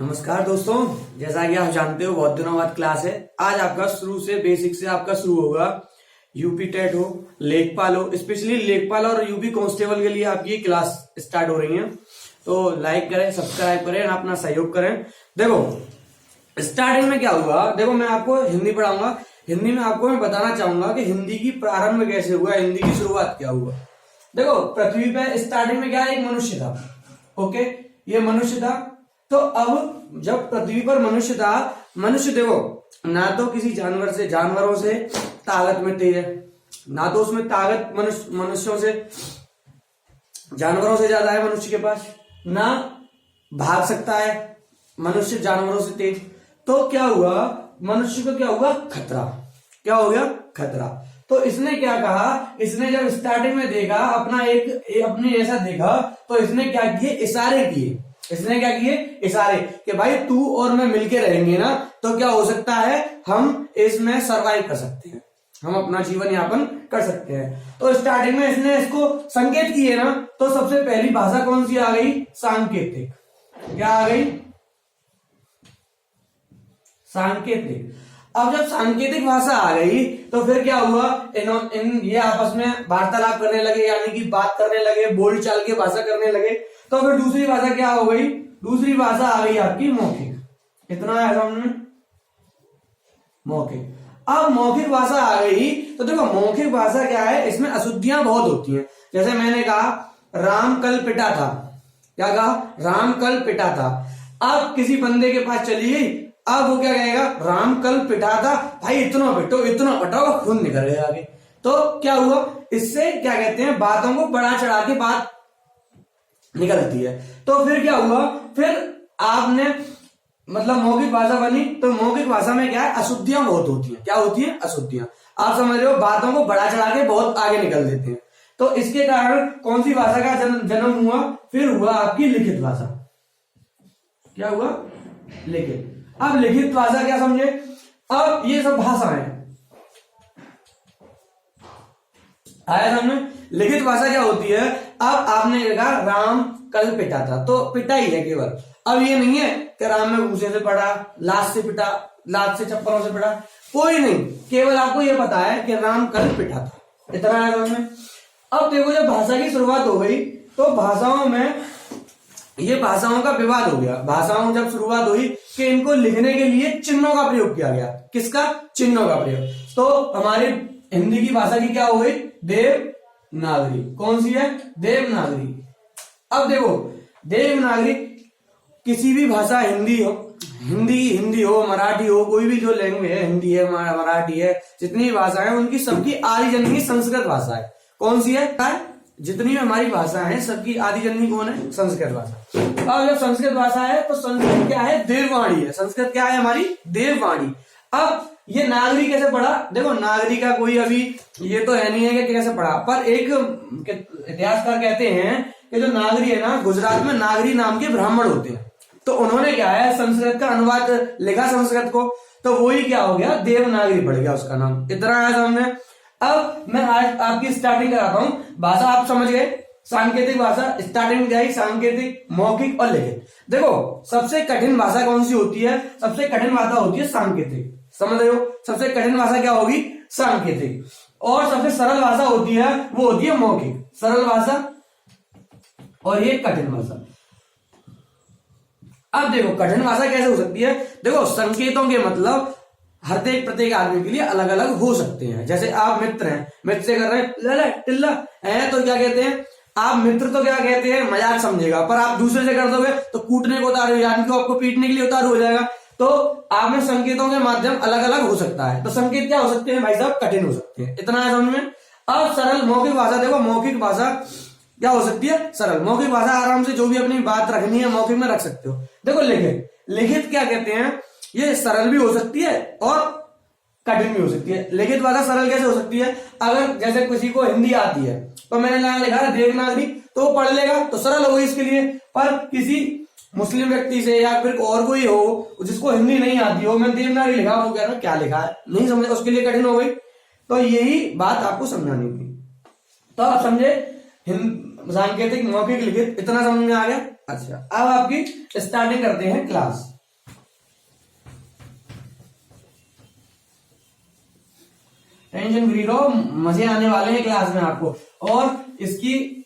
नमस्कार दोस्तों, जैसा कि आप जानते हो बहुत दिनों बाद क्लास है। आज आपका शुरू से बेसिक से आपका शुरू होगा। यूपी टेट हो, लेखपाल हो, स्पेशली लेखपाल और यूपी कांस्टेबल के लिए आपकी क्लास स्टार्ट हो रही है। तो लाइक करें, सब्सक्राइब करें, अपना सहयोग करें। देखो स्टार्टिंग में क्या हुआ, देखो मैं आपको हिंदी पढ़ाऊंगा। हिंदी में आपको मैं बताना चाहूंगा कि हिंदी की प्रारंभ कैसे हुआ, हिंदी की शुरुआत क्या हुआ। देखो पृथ्वी पे स्टार्टिंग में क्या, एक मनुष्य था। ओके, ये मनुष्य था। तो अब जब पृथ्वी पर मनुष्य था, मनुष्य देखो ना तो किसी जानवरों से ताकत में तेज है, ना तो उसमें ताकत मनुष्यों से जानवरों से ज्यादा है मनुष्य के पास, ना भाग सकता है मनुष्य जानवरों से तेज। तो क्या हुआ, मनुष्य को क्या हुआ, खतरा। क्या हो गया, खतरा। तो इसने क्या कहा, इसने जब स्टार्टिंग में देखा अपने ऐसा देखा, तो इसने क्या किए, इशारे किए। इसने क्या किए, इशारे कि भाई तू और मैं मिलके रहेंगे ना, तो क्या हो सकता है, हम इसमें सरवाइव कर सकते हैं, हम अपना जीवन यापन कर सकते हैं। तो स्टार्टिंग में इसने इसको संकेत किए ना, तो सबसे पहली भाषा कौन सी आ गई, सांकेतिक। क्या आ गई, सांकेतिक। अब जब सांकेतिक भाषा आ गई तो फिर क्या हुआ, ये आपस में वार्तालाप करने लगे, यानी कि बात करने लगे, बोलचाल की भाषा करने लगे। तो फिर दूसरी भाषा क्या हो गई, दूसरी भाषा आ गई आपकी मौखिक। इतना है समझ में, मौखिक। अब मौखिक भाषा आ गई तो देखो मौखिक भाषा क्या है, इसमें अशुद्धियां बहुत होती हैं। जैसे मैंने कहा राम कल पिटा था, क्या कहा, राम कल पिटा था। अब किसी बंदे के पास चली गई, अब वो क्या कहेगा, राम कल पिटा था, भाई इतना पिटो, इतना पटाओ, खून निकल गया आगे। तो क्या हुआ, इससे क्या कहते हैं, बातों को बढ़ा चढ़ा के बात निकलती है। तो फिर क्या हुआ, फिर आपने मतलब मौखिक भाषा बनी। तो मौखिक भाषा में क्या है, अशुद्धियां बहुत होती हैं। क्या होती हैं, अशुद्धियां। आप समझ रहे हो, बातों को बढ़ा चढ़ा के बहुत आगे निकल देते हैं। तो इसके कारण कौन सी भाषा का जन्म हुआ, फिर हुआ आपकी लिखित भाषा। क्या हुआ, लिखित। अब लिखित भाषा क्या समझे, अब ये सब भाषाएं आया समझ। लिखित भाषा क्या होती है, अब आपने कहा राम कल पिटा था, तो पिटा ही है केवल। अब ये नहीं है कि राम में घूसे से पड़ा, लाश से पिटा, लाश से चप्पलों से पिटा, कोई नहीं, केवल आपको ये पता है कि राम कल पिटा था। इतना है समझ में। अब देखो जब भाषा की शुरुआत हो गई, तो भाषाओं में ये भाषाओं का विवाद हो गया। भाषाओं जब शुरुआत हुई कि इनको लिखने के लिए चिन्हों का प्रयोग किया गया। किसका, चिन्हों का प्रयोग। तो हमारी हिंदी की भाषा की क्या हो गई, देवनागरी। कौन सी है, देवनागरी। अब देखो देवनागरी, किसी भी भाषा, हिंदी हो, मराठी हो, कोई भी जो लैंग्वेज है, हिंदी है, मराठी है, जितनी भी भाषा है उनकी सबकी आदि जननी संस्कृत भाषा है। कौन सी है, जितनी भी हमारी भाषा है सबकी आदि जननी कौन है, संस्कृत भाषा। अब जब संस्कृत भाषा है तो संस्कृत क्या है, देववाणी है। संस्कृत क्या है, हमारी देववाणी। अब ये नागरी कैसे पढ़ा, देखो नागरी का कोई अभी ये तो है नहीं है कि कैसे पढ़ा, पर एक इतिहासकार कहते हैं कि जो नागरी है ना, गुजरात में नागरी नाम के ब्राह्मण होते हैं। तो उन्होंने क्या है, संस्कृत का अनुवाद लिखा संस्कृत को, तो वही क्या हो गया, देवनागरी पड़ गया उसका नाम। इतना है समझ में। अब मैं आज आपकी स्टार्टिंग कराता हूं। भाषा आप समझ गए, सांकेतिक भाषा, स्टार्टिंग क्या है, सांकेतिक, मौखिक और लिखित। देखो सबसे कठिन भाषा कौन सी होती है, सबसे कठिन भाषा होती है सांकेतिक। समझ रहे हो, सबसे कठिन भाषा क्या होगी, सांकेतिक। और सबसे सरल भाषा होती है, वो होती है मौखिक। सरल भाषा और ये कठिन भाषा। अब देखो कठिन भाषा कैसे हो सकती है, देखो संकेतों के मतलब हर एक प्रत्येक आदमी के लिए अलग अलग हो सकते हैं। जैसे आप मित्र हैं, मित्र से कर रहे हैं लला टिल्ला है, तो क्या कहते हैं आप, मित्र तो क्या कहते हैं, मजाक समझेगा, पर आप दूसरे से कर दोगे तो कूटने को उतारू, यानी कि आपको पीटने के लिए उतारू हो जाएगा। तो आप में संकेतों के माध्यम अलग अलग हो सकता है। तो संकेत क्या हो सकते हैं भाई साहब, कठिन हो सकते हैं। इतना है समझ में। अब सरल मौखिक भाषा, देखो मौखिक भाषा क्या हो सकती है, सरल। मौखिक भाषा आराम से जो भी अपनी बात रखनी है मौखिक में रख सकते हो। देखो लिखित, लिखित क्या कहते हैं, ये सरल भी हो सकती है और कठिन भी हो सकती है। लिखित भाषा सरल कैसे हो सकती है, अगर जैसे किसी को हिंदी आती है, तो मैंने यहाँ लिखा है देवनागरी, तो वो पढ़ लेगा तो सरल हो गई इसके लिए। पर किसी मुस्लिम व्यक्ति से या फिर और कोई हो जिसको हिंदी नहीं आती हो, मैं देवनागरी लिखा, वो कह रहा क्या लिखा है, नहीं समझ, उसके लिए कठिन हो गई। तो यही बात आपको समझानी थी। तो आप समझे सांकेतिक, मौखिक, लिखित, इतना समझ में आ गया। अच्छा अब आपकी स्टार्टिंग करते हैं क्लास। टेंशन फ्री रहो, मजे आने वाले हैं क्लास में आपको। और इसकी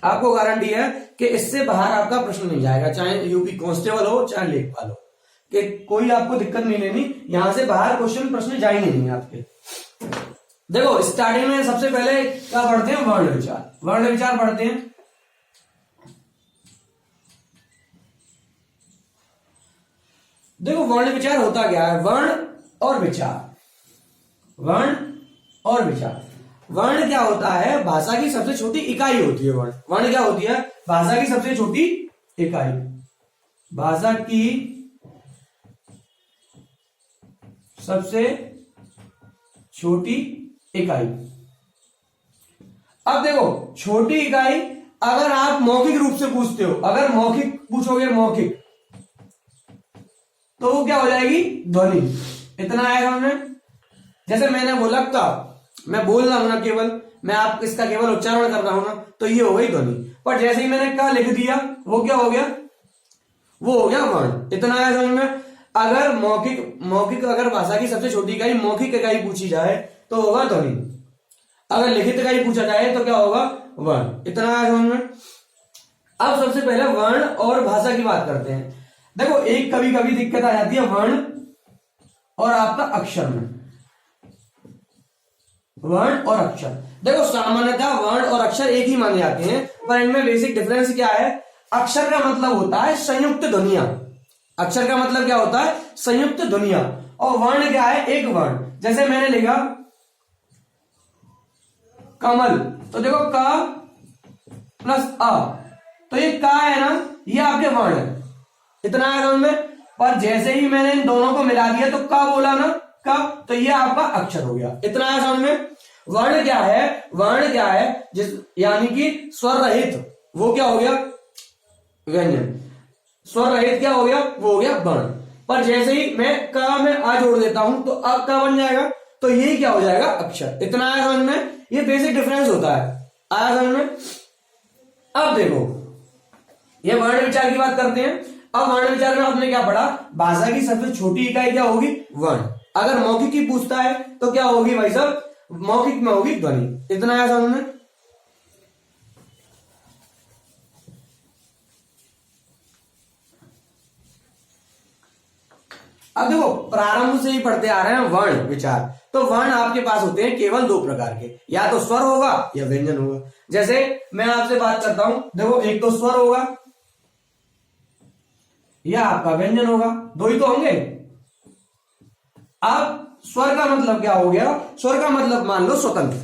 आपको गारंटी है कि इससे बाहर आपका प्रश्न नहीं जाएगा, चाहे यूपी कांस्टेबल हो चाहे लेखपाल हो, कि कोई आपको दिक्कत नहीं लेनी, यहां से बाहर क्वेश्चन प्रश्न जाएंगे नहीं आपके। देखो स्टार्टिंग में सबसे पहले क्या पढ़ते हैं, वर्ण विचार। वर्ण विचार पढ़ते हैं। देखो वर्ण विचार होता क्या है, वर्ण और विचार, वर्ण और विचार। वर्ण क्या होता है, भाषा की सबसे छोटी इकाई होती है। वर्ण, वर्ण क्या होती है, भाषा की सबसे छोटी इकाई, भाषा की सबसे छोटी इकाई। अब देखो छोटी इकाई, अगर आप मौखिक रूप से पूछते हो, अगर मौखिक पूछोगे, मौखिक, तो वो क्या हो जाएगी, ध्वनि। इतना आएगा हमने। जैसे मैंने बोला का, मैं बोल रहा हूं ना, केवल मैं आप इसका केवल उच्चारण कर रहा हूं ना, तो ये हो गई ध्वनि। पर जैसे ही मैंने का लिख दिया, वो क्या हो गया, वो हो गया वर्ण। इतना आया समझ में। अगर मौखिक अगर भाषा की सबसे छोटी इकाई मौखिक इकाई पूछी जाए तो होगा ध्वनि, अगर लिखित इकाई पूछा जाए तो क्या होगा, वर्ण। इतना आया समझ में। अब सबसे पहले वर्ण और भाषा की बात करते हैं। देखो एक कभी कभी दिक्कत आ जाती है वर्ण और आपका अक्षर में, वर्ण और अक्षर। देखो सामान्यतः वर्ण और अक्षर एक ही माने जाते हैं, पर इनमें बेसिक डिफरेंस क्या है। अक्षर का मतलब होता है संयुक्त ध्वनियां, अक्षर का मतलब क्या होता है, संयुक्त ध्वनियां। और वर्ण क्या है, एक वर्ण। जैसे मैंने लिखा कमल, तो देखो का प्लस अ, तो ये का है ना, ये आपके वर्ण है। इतना है समझ में। पर जैसे ही मैंने इन दोनों को मिला दिया तो का बोला ना, का, तो ये आपका अक्षर हो गया। इतना है समझ में। वर्ण क्या है, वर्ण क्या है, जिस यानी कि स्वर रहित, वो क्या हो गया, व्यंजन। स्वर रहित क्या हो गया, वो हो गया वर्ण। पर जैसे ही मैं का में आ जोड़ देता हूं तो अब का बन जाएगा, तो ये क्या हो जाएगा, अक्षर। इतना आया समझ में। ये बेसिक डिफरेंस होता है, आया समझ में। अब देखो ये वर्ण विचार की बात करते हैं। अब वर्ण विचार में आपने क्या पढ़ा, भाषा की सबसे छोटी इकाई क्या होगी, वर्ण। अगर मौखिक की पूछता है तो क्या होगी भाई साहब, मौखिक में होगी ध्वनि। इतना आया समझ में। अब देखो प्रारंभ से ही पढ़ते आ रहे हैं वर्ण विचार। तो वर्ण आपके पास होते हैं केवल दो प्रकार के, या तो स्वर होगा या व्यंजन होगा। जैसे मैं आपसे बात करता हूं, देखो एक तो स्वर होगा या आपका व्यंजन होगा, दो ही तो होंगे। अब स्वर का मतलब क्या हो गया, स्वर का मतलब मान लो स्वतंत्र।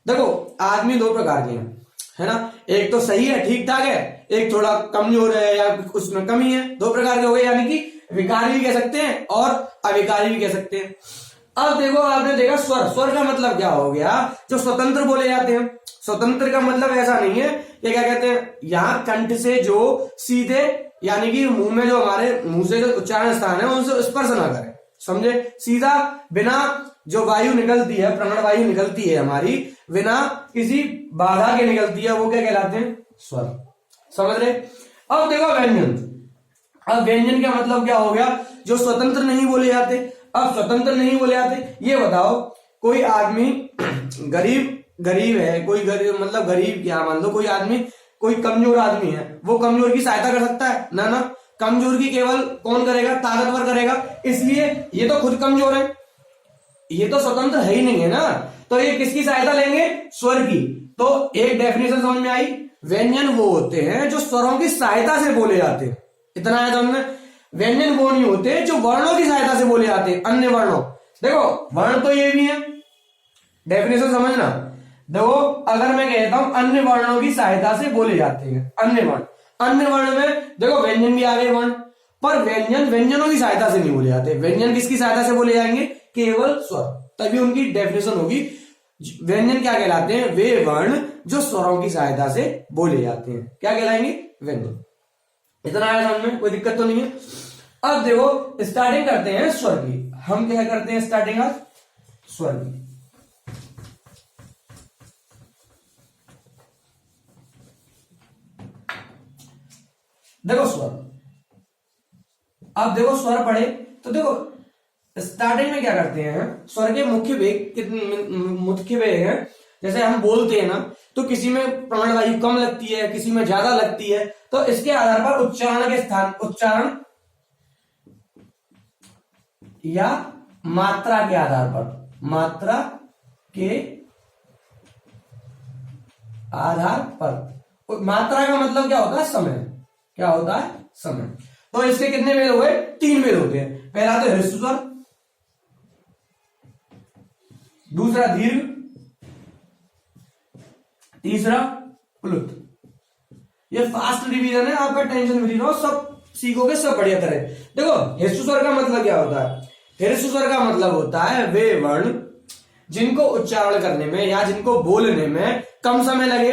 देखो आदमी दो प्रकार के हैं, है ना, एक तो सही है, ठीक ठाक है, एक थोड़ा कमजोर है या उसमें कमी है। दो प्रकार के हो गए, यानी कि विकारी भी कह सकते हैं और अविकारी भी कह सकते हैं। अब देखो आपने देखा स्वर, स्वर का मतलब क्या हो गया, जो स्वतंत्र बोले जाते हैं। स्वतंत्र का मतलब ऐसा नहीं है, ये क्या कहते हैं, यहां कंठ से जो सीधे, यानी कि मुंह में जो हमारे मुंह से जो उच्चारण स्थान है उनसे स्पर्श ना करें, समझे, सीधा बिना जो वायु निकलती है, प्राण वायु निकलती है हमारी, बिना किसी बाधा के निकलती है, वो क्या कहलाते हैं, स्वर। समझ रहे। अब देखो व्यंजन। अब व्यंजन का मतलब क्या हो गया, जो स्वतंत्र नहीं बोले जाते। अब स्वतंत्र नहीं बोले जाते, ये बताओ कोई आदमी गरीब है, कोई गरीब मतलब गरीब क्या, मान लो कोई आदमी, कोई कमजोर आदमी है, वो कमजोर की सहायता कर सकता है ना, ना। कमजोर की केवल कौन करेगा, ताकतवर करेगा। इसलिए ये तो खुद कमजोर है, ये तो स्वतंत्र है ही नहीं है ना, तो ये किसकी सहायता लेंगे, स्वर की। तो एक डेफिनेशन समझ में आई, व्यंजन वो होते हैं जो स्वरों की सहायता से बोले जाते हैं। इतना है समझ में। व्यंजन वो नहीं होते जो वर्णों की सहायता से बोले जाते हैं, अन्य वर्णों। देखो वर्ण तो ये भी है, डेफिनेशन समझना। देखो अगर मैं कहता हूं अन्य वर्णों की सहायता से बोले जाते हैं, अन्य वर्ण, अन्य वर्ण में देखो व्यंजन भी आ गए वर्ण, पर व्यंजन व्यंजनों की सहायता से नहीं बोले जाते। व्यंजन किसकी सहायता से बोले जाएंगे, केवल स्वर, तभी उनकी डेफिनेशन होगी। व्यंजन क्या कहलाते हैं, वे वर्ण जो स्वरों की सहायता से बोले जाते हैं, क्या कहलाएंगे, व्यंजन। इतना आया समझ में, कोई दिक्कत तो नहीं है। अब देखो स्टार्टिंग करते हैं स्वर की। हम क्या करते हैं स्टार्टिंग आज स्वर की। देखो स्वर, अब देखो स्वर पढ़े तो देखो स्टार्टिंग में क्या करते हैं, स्वर के मुख्य वेग कितने मुख्य वेग है, जैसे हम बोलते हैं ना, तो किसी में प्राणवायु कम लगती है, किसी में ज्यादा लगती है, तो इसके आधार पर उच्चारण के स्थान, उच्चारण या मात्रा के आधार पर, मात्रा के आधार पर, मात्रा का मतलब क्या होता है, समय, क्या होता है, समय। तो इसके कितने वेद हुए, 3 वेद होते हैं। पहला तो ह्रस्व स्वर, दूसरा दीर्घ, तीसरा प्लुत। ये फास्ट रिवीजन है, आपका टेंशन फ्री रहो, सब सीखोगे, सब बढ़िया तरह। देखो ह्रस्व स्वर का मतलब क्या होता है, ह्रस्व स्वर का मतलब होता है वे वर्ण जिनको उच्चारण करने में या जिनको बोलने में कम समय लगे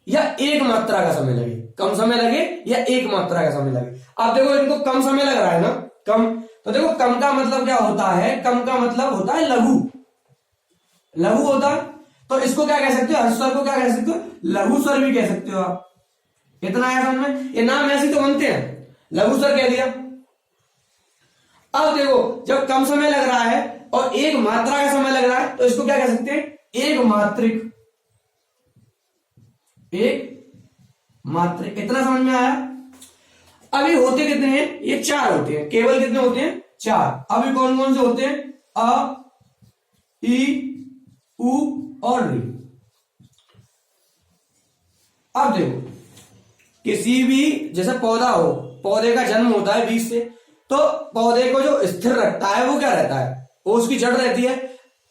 या एक मात्रा का समय लगे, कम समय लगे या एक मात्रा का समय लगे। आप देखो इनको कम समय लग रहा है ना, कम, तो देखो कम का मतलब क्या होता है, कम का मतलब होता है लघु, लघु होता है। तो इसको क्या कह सकते हो, ह्रस्व स्वर को क्या कह सकते हो, लघु स्वर भी कह सकते हो आप। इतना आया समझ में, ये नाम ऐसे तो बनते हैं, लघु स्वर कह दिया। अब देखो जब कम समय लग रहा है और एक मात्रा का समय लग रहा है, तो इसको क्या कह सकते हैं, एक मात्रिक, एक मात्रिक। इतना समझ में आया। अभी होते कितने हैं, ये 4 होते हैं, केवल कितने होते हैं, 4। अभी कौन कौन से होते हैं, अ, ई, उ और री। अब देखो किसी भी, जैसे पौधा हो, पौधे का जन्म होता है बीज से, तो पौधे को जो स्थिर रखता है वो क्या रहता है, वो उसकी जड़ रहती है।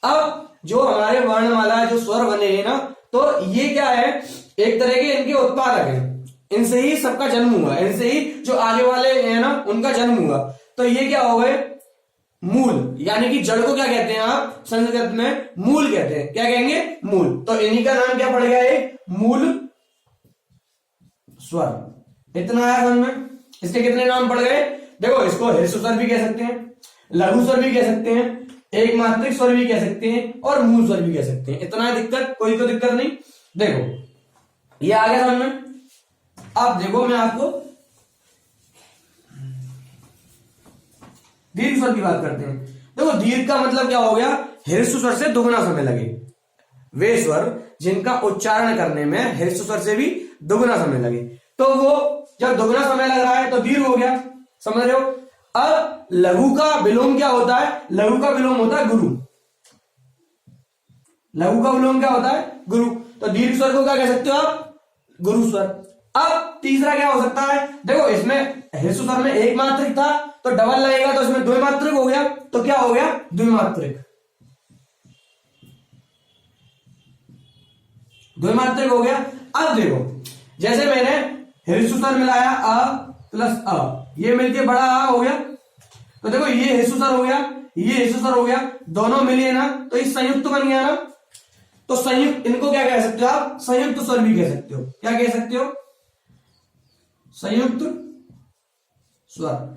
अब जो हमारे वर्णमाला जो स्वर बने हैं ना, तो ये क्या है, एक तरह के इनके उत्पादक हैं, इनसे ही सबका जन्म हुआ, इनसे ही जो आगे वाले हैं ना उनका जन्म हुआ। तो ये क्या हो गए, मूल, यानी कि जड़ को क्या कहते हैं आप संस्कृत में, मूल कहते हैं। क्या कहेंगे, मूल। तो इन्हीं का नाम क्या पड़ गया, एक मूल स्वर। इतना आया समझ में। इसके कितने नाम पड़ गए, देखो इसको ह्रस्व स्वर भी कह सकते हैं, लघु स्वर भी कह सकते हैं, एक मात्रिक स्वर भी कह सकते हैं और मूल स्वर भी कह सकते हैं। इतना दिक्कत, कोई तो दिक्कत नहीं। देखो ये आ गया समझ में। अब देखो मैं आपको दीर्घ स्वर की बात करते हैं। देखो दीर्घ का मतलब क्या हो गया, ह्रस्व स्वर से दुगना समय लगे, वे स्वर जिनका उच्चारण करने में ह्रस्व स्वर से भी दुगना समय लगे। तो वो जब दुगना समय लग रहा है तो दीर्घ हो गया, समझ रहे हो। अब लघु का विलोम क्या होता है, लघु का विलोम होता है गुरु, लघु का विलोम क्या होता है, गुरु। तो दीर्घ स्वर को क्या कह सकते हो आप, गुरु स्वर। अब तीसरा क्या हो सकता है, देखो इसमें ह्रस्व स्वर में एक मात्रिक था, तो डबल लगेगा तो इसमें द्विमात्रिक हो गया, तो क्या हो गया, द्विमात्रिक, द्विमात्रिक हो गया। अब देखो जैसे मैंने ह्रस्व स्वर मिलाया अ प्लस अ, ये मिलके बड़ा आ हो गया, तो देखो ये ह्रस्व स्वर हो गया, ये ह्रस्व स्वर हो गया, दोनों मिले ना तो ये संयुक्त बन गया ना। तो संयुक्त, इनको क्या कह सकते हो आप, संयुक्त स्वर भी कह सकते हो। क्या कह सकते हो, संयुक्त स्वर।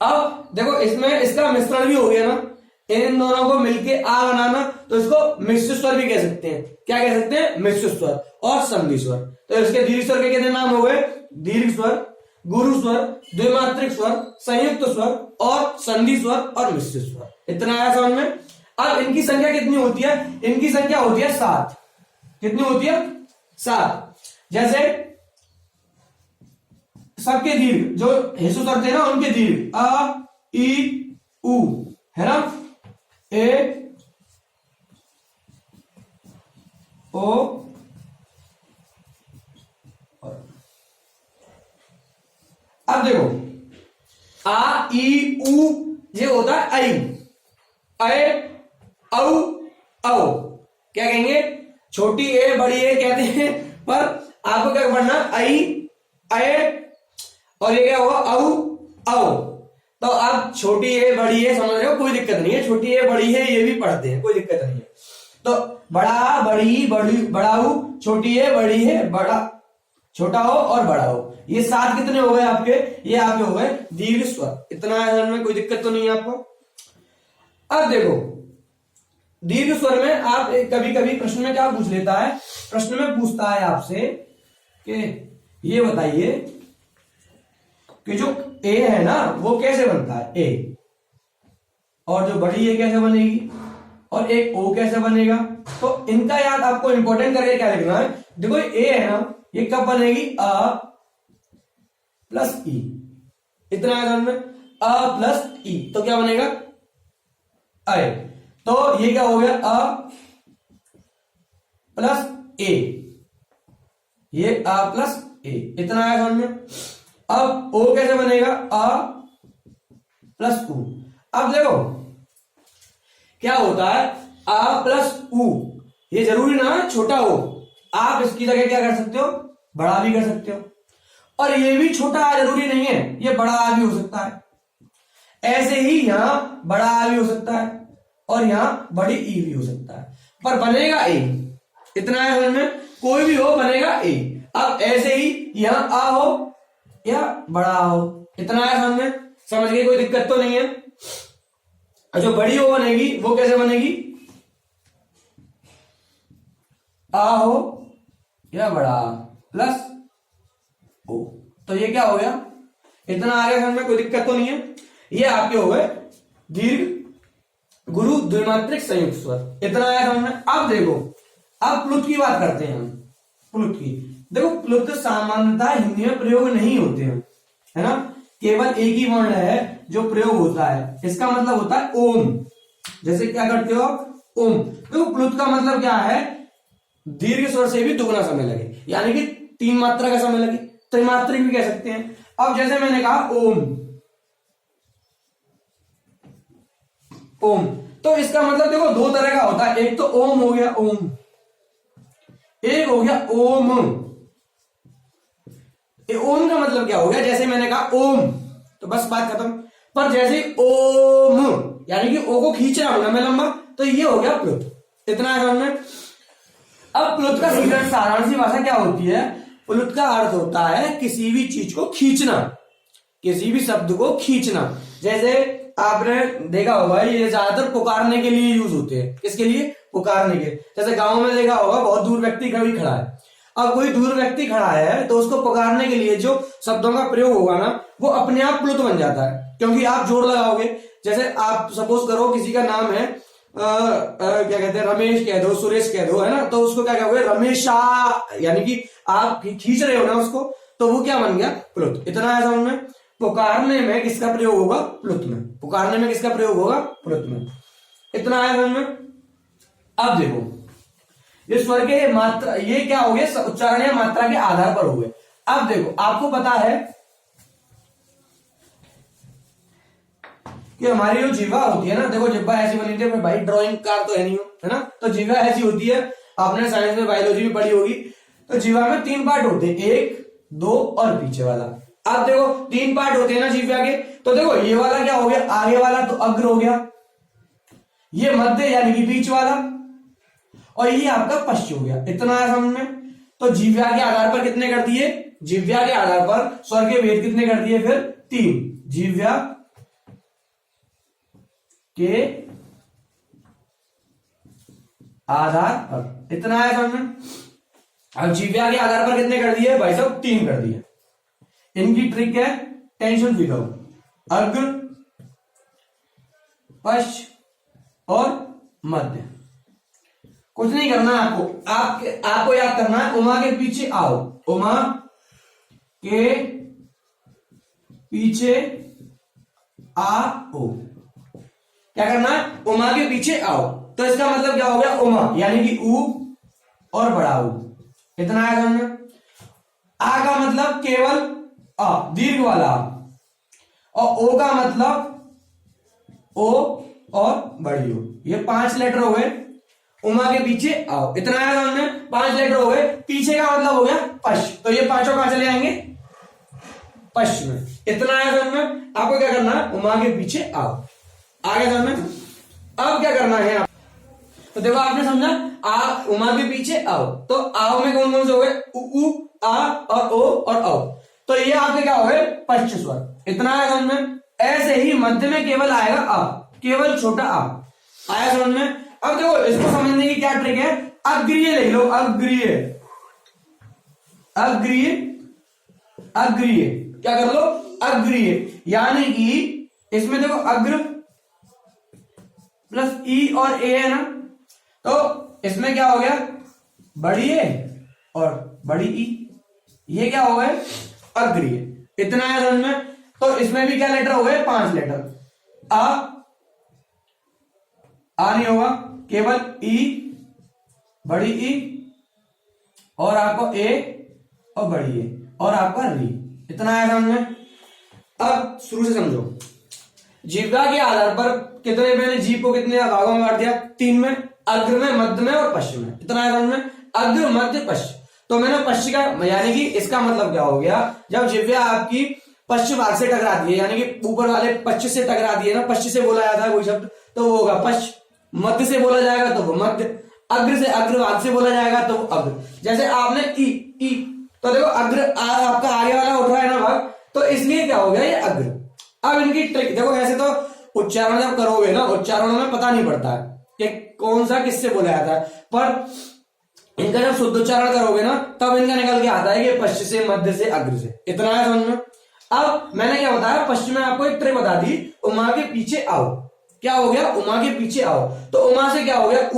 अब देखो इसमें इसका मिश्रण भी हो गया ना, इन दोनों को मिलके आ बनाना, तो इसको मिश्र स्वर भी कह सकते हैं। क्या कह सकते हैं, मिश्र स्वर और संधि स्वर। तो इसके दीर्घ स्वर के कितने नाम हो गए, दीर्घ स्वर, गुरु स्वर, द्विमात्रिक स्वर, संयुक्त स्वर और संधि स्वर और मिश्र स्वर। इतना आया समझ में। अब इनकी संख्या कितनी होती है, इनकी संख्या होती है 7। कितनी होती है, 7। जैसे सबके दीर्घ जो ह्रस्व स्वर थे ना उनके दीर्घ अ, ई, उ है ना, ए, ओ, अब देखो आ, ई, उ ये होता है आई, अय, औ, औ। क्या कहेंगे, छोटी ए बड़ी ए कहते हैं, पर आपको क्या पढ़ना, आई, अय और ये क्या होगा, औ, औ। तो आप छोटी ए बड़ी ए समझ रहे हो, कोई दिक्कत नहीं है, छोटी ए बड़ी है ये भी पढ़ते हैं, कोई दिक्कत नहीं है। तो बड़ा, बड़ी, बड़ी, बड़ाऊ, छोटी ए बड़ी है, बड़ा, छोटा हो और बड़ा हो, ये 7 कितने हो गए आपके, ये आपके हो गए दीर्घ स्वर। इतना है में कोई दिक्कत तो नहीं है आपको। अब देखो दीर्घ स्वर में आप कभी कभी प्रश्न में क्या पूछ लेता है, प्रश्न में पूछता है आपसे कि ये बताइए कि जो ए है ना वो कैसे बनता है, ए और जो बड़ी ये कैसे बनेगी, और एक ओ कैसे बनेगा। तो इनका याद आपको इंपॉर्टेंट करके क्या लिखना है, देखो ए है ना, ये कब बनेगी, अ प्लस ई, इतना है समझ में, अ प्लस ई, तो क्या बनेगा, अरे। तो ये क्या हो गया, अ प्लस ए, ये अ प्लस ए, इतना है समझ में। अब ओ कैसे बनेगा, अ प्लस उ। अब देखो क्या होता है, आ प्लस उ, ये जरूरी ना छोटा हो, आप इसकी जगह क्या कर सकते हो, बड़ा भी कर सकते हो, और ये भी छोटा आ जरूरी नहीं है, ये बड़ा आ भी हो सकता है। ऐसे ही यहां बड़ा आ भी हो सकता है, और यहां बड़ी ई भी हो सकता है, पर बनेगा ए, इतना है समझ में, कोई भी हो बनेगा ए। अब ऐसे ही यहां आ हो या बड़ा आ हो, इतना है समझ में, समझ गए, कोई दिक्कत तो नहीं है। जो बड़ी ओ बनेगी वो कैसे बनेगी, आ हो या बड़ा आ प्लस ओ, तो ये क्या हो गया, इतना आगे समझ में, कोई दिक्कत तो नहीं है। ये आपके हो गए दीर्घ गुरु द्विमात्रिक संयुक्त स्वर, इतना आया समझ में। अब देखो, अब प्लुत की बात करते हैं हम, प्लुत की। देखो प्लुत सामान्यतः हिंदी में प्रयोग नहीं होते हैं, है ना, केवल एक ही वर्ण है जो प्रयोग होता है, इसका मतलब होता है ओम। जैसे क्या करते हो आप, ओम। देखो प्लुत का मतलब क्या है, दीर्घ स्वर से भी दुगना समय लगे, यानी कि 3 मात्रा का समय लगे, त्रिमात्रिक भी कह सकते हैं। अब जैसे मैंने कहा ओम, ओम, तो इसका मतलब देखो 2 तरह का होता है, एक तो ओम हो गया ओम, एक हो गया ओम। ओम का मतलब क्या हो गया, जैसे मैंने कहा ओम तो बस बात खत्म, पर जैसे ओम यानी कि ओ को खींच रहा हूं ना मैं लंबा, तो ये हो गया प्लुत, इतना है समझ में। अब प्लुत का सारांश भाषा क्या होती है, प्लुत का अर्थ होता है किसी भी चीज को खींचना, किसी भी शब्द को खींचना। जैसे आपने देखा होगा ये ज्यादातर पुकारने के लिए यूज होते हैं, किसके लिए, पुकारने के। जैसे गांव में देखा होगा बहुत दूर व्यक्ति कभी खड़ा है, अब कोई दूर व्यक्ति खड़ा है तो उसको पुकारने के लिए जो शब्दों का प्रयोग होगा ना वो अपने आप प्लुत बन जाता है, क्योंकि आप जोर लगाओगे। जैसे आप सपोज करो किसी का नाम है क्या कहते हैं, रमेश कह दो, सुरेश कह दो, है ना, तो उसको क्या कहोगे, रमेशा, यानी कि आप खींच रहे हो ना उसको, तो वो क्या बन गया, प्लुत, इतना है समझ में। पुकारने में किसका प्रयोग होगा, प्लुत में, पुकारने में किसका प्रयोग होगा, प्लुत में, इतना है समझ में। अब देखो ये स्वर के मात्रा, ये क्या हो गया, उच्चारण या मात्रा के आधार पर हो गए। अब देखो आपको पता है कि हमारी जो जीवा होती है ना, देखो जिह्वा ऐसी बनी थी, भाई ड्राइंग कार तो है नहीं हो, है ना, तो जीवा ऐसी होती है, आपने साइंस में बायोलॉजी में पढ़ी होगी। तो जीवा में 3 पार्ट होते हैं, 1, 2 और पीछे वाला। अब देखो 3 पार्ट होते हैं ना जीवा के, तो देखो ये वाला क्या हो गया, आगे वाला तो अग्र हो गया, ये मध्य यानी कि बीच वाला, और ये आपका पश्च हो गया, इतना है समझ में। तो जीव्या के आधार पर कितने कर दिए, जीव्या के आधार पर स्वर के भेद कितने कर दिए, फिर 3, जीव्या के आधार पर, इतना है समझ में। अब जीव्या के आधार पर कितने कर दिए भाई साहब, 3 कर दिए। इनकी ट्रिक है, टेंशन फ्री रहो, अग्र, पश्च और मध्य, कुछ नहीं करना है आपको, आपको याद करना है उमा के पीछे आओ, उमा के पीछे आओ, क्या करना है, उमा के पीछे आओ। तो इसका मतलब क्या हो गया, उमा यानी कि ऊ और बड़ा ऊ, इतना है समझ में। आ का मतलब केवल अ, दीर्घ वाला, और ओ का मतलब ओ और बड़ी ओ, ये 5 लेटर हो गए। उमा के पीछे आओ, इतना है समझ में, 5 लेटर हो गए। पीछे का मतलब हो गया पश्च, तो ये पांचों कहां चले आएंगे, पश्च में, इतना है समझ में। आपको क्या करना है, उमा के पीछे आओ, आगे समझ में। अब क्या करना है, तो देखो आपने समझा, आ उमा के पीछे आओ, तो आओ में कौन कौन से हो गए, उ, आ और ओ और औ, तो ये आपके क्या हो गए, पश्च स्वर, इतना है समझ में। ऐसे ही मध्य में केवल आएगा आ, केवल छोटा आ, आया समझ में। अब देखो इसको समझने की क्या ट्रिक है, अग्रीय ले लो, अग्रीय, अग्रीय, अग्रीय, क्या कर लो, अग्रीय, यानी कि इसमें देखो अग्र प्लस ई और ए है ना, तो इसमें क्या हो गया, बड़ी ए और बड़ी ई, ये क्या हो गए, अग्रीय। इतना है समझ में। तो इसमें भी क्या लेटर हो गए, 5 लेटर। आ नहीं होगा, केवल ई, बड़ी ई और आपको ए और बड़ी ए और आपका री, इतना है समझ में। अब शुरू से समझो, जीविका के आधार पर कितने, मैंने जीव को कितने भागों में बांट दिया, 3 में, अग्र में, मध्य में और पश्चिम में, इतना है समझ में, अग्र मध्य पश्चिम। तो मैंने पश्चिम का, यानी कि इसका मतलब क्या हो गया, जब जीविका आपकी पश्चिम भाग से टकराती है, यानी कि ऊपर वाले पश्चिम से टकराती है ना, पश्चिम से बोला जाता है कोई शब्द, तो वो होगा पश्चिम, मध्य से बोला जाएगा तो वो मध्य, अग्र से, अग्रभाग से बोला जाएगा तो वो अग्र। जैसे आपने ई, तो देखो अग्र आपका आगे वाला उठ रहा है ना भाग, तो इसलिए क्या हो गया, ये अग्र। अब इनकी ट्रिक देखो, ऐसे तो उच्चारण जब करोगे ना, उच्चारण में पता नहीं पड़ता है कि कौन सा किससे बोला जाता है, पर इनका जब शुद्ध उच्चारण करोगे ना, तब इनका निकल के आता है कि पश्चिम से, मध्य से, अग्र से, इतना है समझ में। अब मैंने क्या बताया, पश्चिम में आपको एक ट्रिक बता दी, उमा के पीछे आओ। क्या हो गया, उमा के पीछे आओ, तो उमा से क्या हो गया,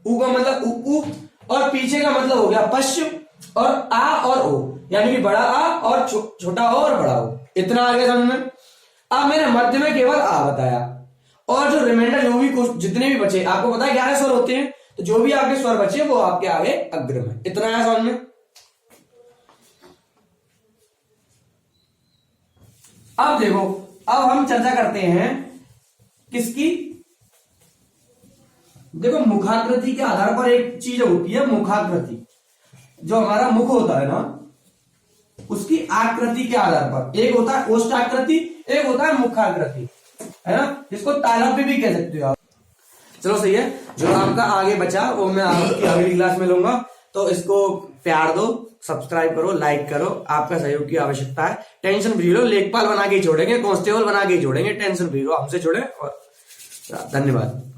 ऊ का मतलब ऊ, और पीछे का मतलब हो गया पश्चिम, और आ और ओ, यानी कि बड़ा आ और छोटा ओ और बड़ा ओ, इतना आ गया समझ में। अब मैंने मध्य में केवल आ बताया, और जो रिमाइंडर जो भी कुछ जितने भी बचे, आपको पता है 11 स्वर होते हैं, तो जो भी आपके स्वर बचे वो आपके आगे अग्र में, इतना है समझ में। अब देखो, अब हम चर्चा करते हैं किसकी, देखो मुखाकृति के आधार पर एक चीज होती है, मुखाकृति, जो हमारा मुख होता है ना, उसकी आकृति के आधार पर, एक होता है ओष्ठाकृति, एक होता है मुखाकृति, है ना, इसको तालव्य भी कह सकते हो आप। चलो सही है, जो आपका आगे बचा वो मैं आपकी अगली क्लास में लूंगा, तो इसको प्यार दो, सब्सक्राइब करो, लाइक करो, आपका सहयोग की आवश्यकता है। टेंशन फ्री लो, लेखपाल बना के जोड़ेंगे, कांस्टेबल बना के जोड़ेंगे, टेंशन फ्री लो, हमसे जुड़े, और धन्यवाद।